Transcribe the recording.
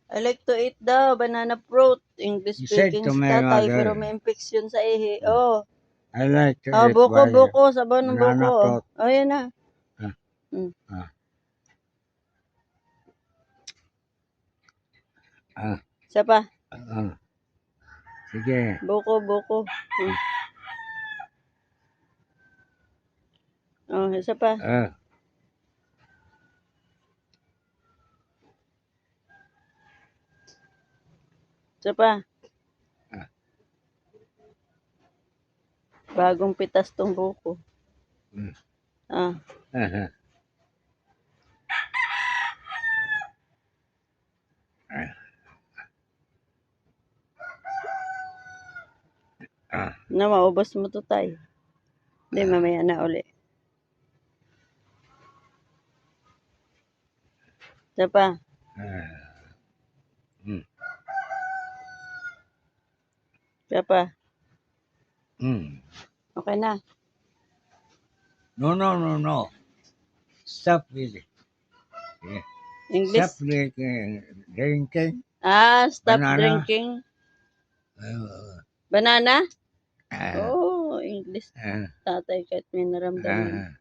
I like to eat daw, banana fruit. English You said speaking to si my tatay, pero mother, may infection sa ihi. Oh. I like to Ah, eat buko, sabaw ng buko. banana fruit. Oh, yan na. Ah, Mm. ah, ah, Isa pa. sige. Buko. Mm. Oh, isa pa. Isa pa. Bagong pitas tong buko. Ah. Na maubos mo to tay. Hindi, mamaya na uli. Isa pa. Isa pa. Okay na. No. Stop with it. Yeah. English. Stop drinking. Stop Banana. drinking. Banana? Oh, English. Tatay kahit may naramdaman.